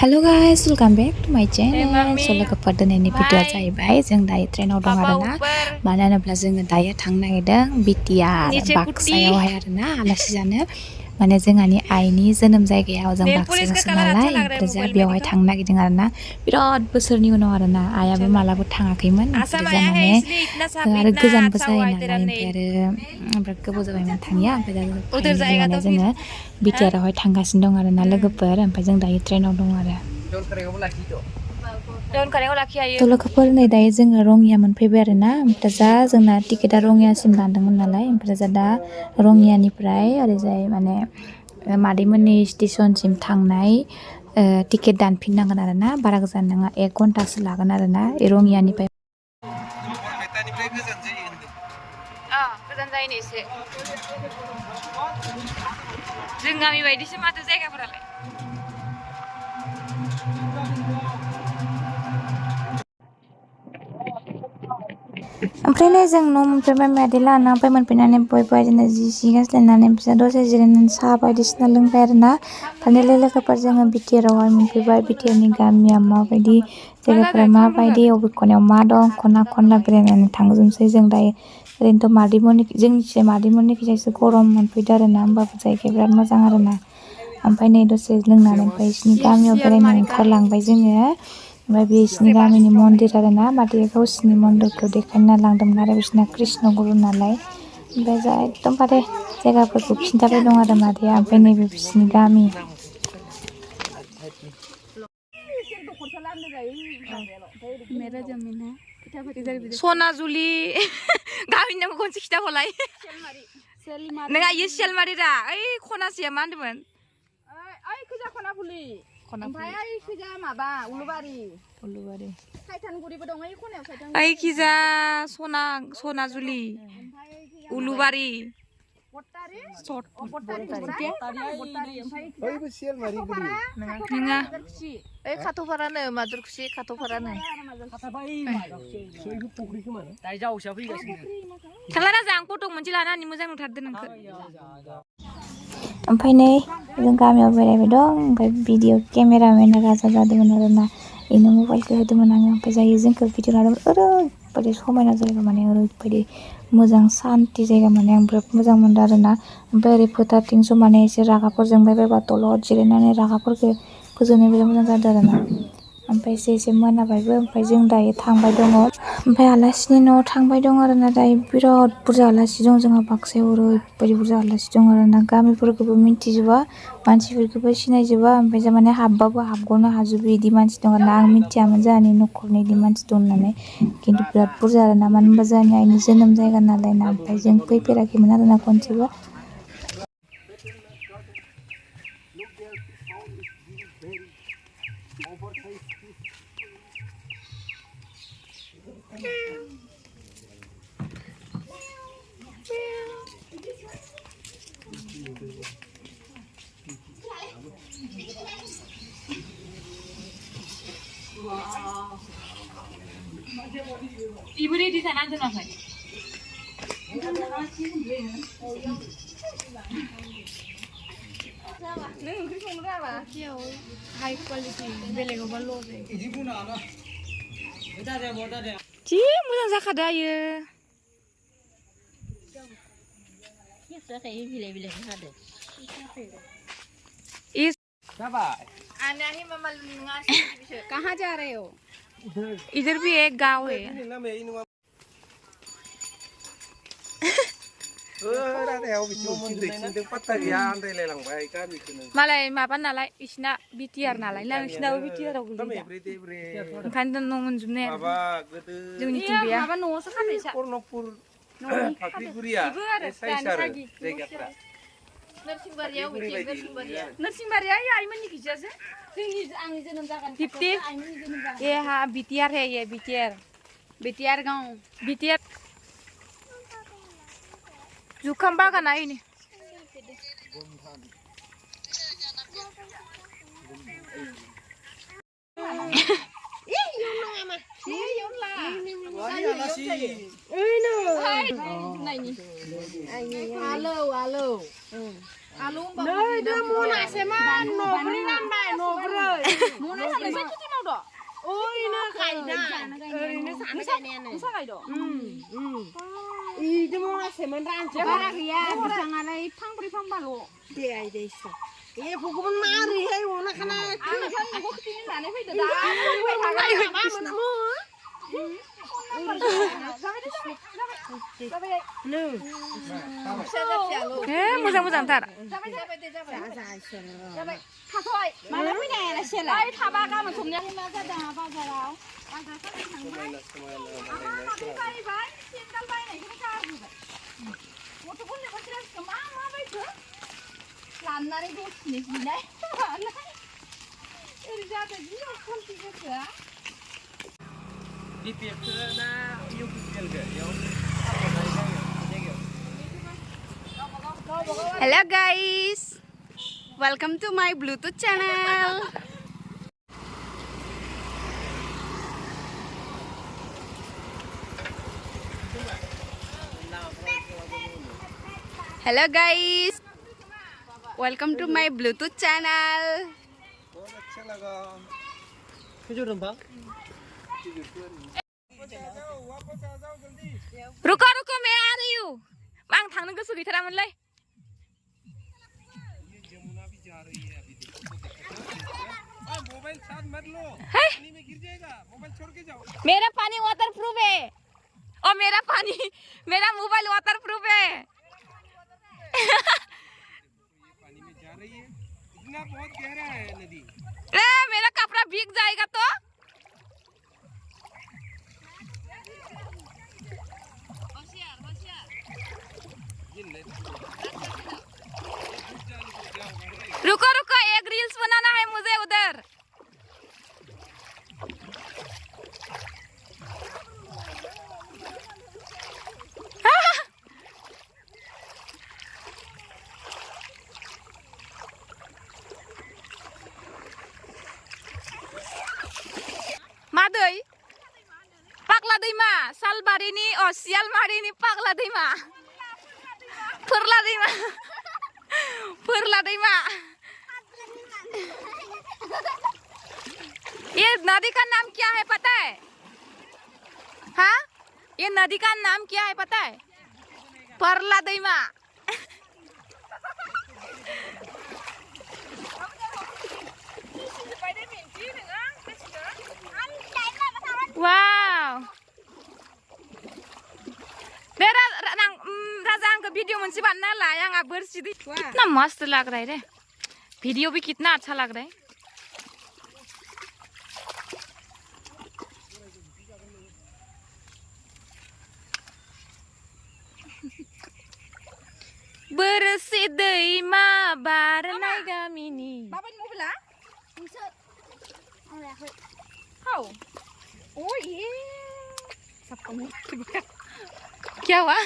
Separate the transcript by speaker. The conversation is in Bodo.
Speaker 1: Hello guys welcome back to my channel लोगोफोर दिनैनि भिडियोआ जाहैबाय जों दायो ट्रेनाव दं आरोना मानो होनोब्ला जोङो दायो थांनो नागिरदों बिटिआर बाक्सायावहाय आरोना आलासि जानो माने जोंहानि आइनि जोनोम जायगायाव जों बाक्सायावसो नालाय ओमफ्राय बेयावहाय थांनो नागिरदों आरोना बिराद बोसोरनि उनाव आरोना आइयाबो मालाबो थाङाखैमोन ओमफ्राय माने आरो गोजानबो जायो नालाय ओमफ्राय गोबाव जाबायमोन थाङिया ओमफ्राय दा फाइनालि माने जोङो बिटिआरावहाय थांगासिनो दं आरोना लोगोफोर ओमफ्राय जों दायो ट्रेनाव दं आरो लोगोफोर नै दायो जोङो रङिया मोनफैबाय आरोना ओमफ्राय जा जोंना टिकेटआ रङियासिम दानदोंमोन नालाय ओमफ्राय दा रङियानिफ्राय ओरैजाय माने मादैमोननि स्टेसनसिम थांनाय टिकेट दानफिननांगोन आरोना बारा गोजान नङा 1 घन्टासो लागोन आरोना रङियानिफ्राय गोजान जायो एसे जों गामि बायदिसो माथो जायगाफोरालाय ओमफ्राय नै जों न' मोनफैबाय मादै लाना ओमफ्राय मोनफैनानै बयबो बिदिनो जि गास्लायनानै बिसोर दसे जिरायनानै साहा बायदिसिना लोंबाय आरोना फाइनालि लोगोफोर जोङो बिटिआरावहाय मोनफैबाय बिटिआरनि गामिया माबायदि जायगाफोरा माबायदि अबे खनायाव मा दं खना खनला बेरायनानै थांजोबनोसै जों दायो ओरैनोथ' मादैमोननिखैजायसो गरम मोनफैदों आरोना होमबाबो जायगाया बिराद मोजां आरोना ओमफ्राय नै दसे लोंनानै ओमफ्राय बिसिनि गामियाव बेरायनो ओंखारलांबाय जोङो ओमफ्राय बिसिनि गामिनि मन्दिर आरोना मादैया गावसिनि मन्दिरखौ देखायना लांदोंमोन आरो बिसिना कृष्ण गुरु नालाय ओमफ्राय जा एकदमबारे जायगाफोरखौ खिन्थाबाय दं आरो मादैया ओमफ्राय नैबे बिसिनि गामि सनाजुलि गामिनि नामखौ खनसे खिथाहरलाय नोंहा इयो सेलमारि दा ओइ खनासेया मा होनदोंमोन ओइ खोजा खनाफुलि ओमफ्राय ओइ खोजा माबा उलुबारि साइथानगुरिबो दं ओइ खनायाव साइथानगुरि ओइ खिजा सनाजुलि उलुबारि खाथ'फारानो माजुरखुसि खाथ'फारानो थांला राजा आं फट' मोनसे लानानै मोजां नुथारदों नोंखौ ओमफ्राय नै जों गामियाव बेरायबाय दं ओमफ्राय भिडिअ केमेरामेन राजा जादोंमोन आरोना बेनो मबाइलखौ होदोंमोन आङो ओमफ्राय जायो जोंखौ भिडिअ लादोंमोन ओरैबायदि समायना जायगा माने ओरैबायदि मोजां सान्ति जायगा माने आं बिराद मोजां मोनदों आरोना ओमफ्राय ओरै फोथारथिंसो माने एसे रागाफोर जोंबाय बायबा दलद जिरायनानै रागाफोरखौ फोजोबनो बिराद मोजां जादों आरोना ओमफ्राय एसे मोनाबायबो ओमफ्राय जों दायो थांबाय दङ ओमफ्राय आलासिनि न'आव थांबाय दं आरोना दायो बिराद बुरजा आलासि दं जोंहा बाक्सायाव ओरैबायदि बुरजा आलासि दं आरोना गामिफोरखौबो मिन्थिजोबा मानसिफोरखौबो सिनायजोबा ओमफ्राय माने हाबबाबो हाबग'नो हाजोबो बिदि मानसि दं आरोना आं मिथियामोन जोंहानि न'खरनि बिदि मानसि दं होननानै खिन्थु बिराद बुरजा आरोना मानो होनबा जोंहानि आइनि जोनोम जायगा नालाय ना ओमफ्राय जों फैफेराखैमोन आरोना खनसेबो Ibu di sana tuh nafas. Neng oंख्रि संनो रोङाबा हाई क्वालिटी बेलेगावबा ल' जायो इदि बुंनो हाना जि मोजां जाखादो आयो आने ही मम्मा कहाँ जा रहे हो इधर भी एक गांव है मालाय माबा नालाय इसिना बिटिआर नालाय नोंसिनाबो बिटिआराव गोलैयो ओंखायनो न' मोनजोबनाय जोंनिथिं गैया माबा न'आवसो खानायसा कर्णपुर फाख्रिगुरिया जायगाफ्रा नरसिंबारिया आइमोननि खिजासो जोंनि आंनि जोनोम जागानि 50 आइमोननि जोनोम जागा ये हां बिटिआर है ये बिटिआर गांव बिटिआर जुखाम बागाना इनि आलु
Speaker 2: मने सानैसो खेथि मावदो
Speaker 3: ओरैनो गायनाय ओरैनो जानो गायनायानो
Speaker 2: नोंसा गायदो
Speaker 3: इदि मावासैमोन रानजो
Speaker 2: बारा गैया बिफाङालाय फांब्रै फांबाल'
Speaker 3: दे आइदै इसे ए भगवान मारैहाय अना खाना
Speaker 2: आं नोंसा न'खौ खिथिनो लानानै फैदो दा फैबाय थागोन
Speaker 1: मोजां मोजांथार
Speaker 2: थाथ'य माला फैनाय आलासियालाय थाबा गाबोन समनिया मा जादों बाजाराव बायबाय सेन्डाल बायनायखौनो गारबोबाय गथ'फोरनि बाथ्राखौ मा बायखो लाननानै दसेनो बिनाय ओरै जादों जि खनसे गोसोआ
Speaker 4: DPF na UPPL ke?
Speaker 2: Hello guys, welcome to my Bluetooth channel. Hello guys, welcome to my Bluetooth channel.
Speaker 4: बहुत अच्छा लगा खजूर रंबा
Speaker 1: रुको रुको मैं आ रही हूँ आं थांनो गोसो गैथारामोनलै
Speaker 4: जमुना भी जा रही है अभी देखो मोबाइल साथ मत लो
Speaker 1: है?
Speaker 4: पानी में गिर जाएगा मोबाइल छोड़ के जाओ
Speaker 1: मेरा पानी वाटर प्रूफ है और मेरा मोबाइल वाटर प्रूफ है
Speaker 4: पानी में जा रही है इतना बहुत गहरा है नदी
Speaker 1: मेरा कपड़ा भीग जाएगा तो रुको रुको एक रील्स बनाना है मुझे उधर मादै पाग्ला दैमा सालबारिनि सियालमारिनि पाग्ला दैमा फोरला दैमा ये नदी का नाम क्या है पता है हाँ ये नदी का नाम क्या है पता है परला दैमा वाव दे राजा अंक वीडियो मुझे बनना लाया कितना मस्त लग रहा है रे वीडियो भी कितना अच्छा लग रहा है bersih दैमा बारनाय गामिनि
Speaker 2: माबायदि मबाइला हाउ ओ ये सबका मुंह
Speaker 1: क्या हुआ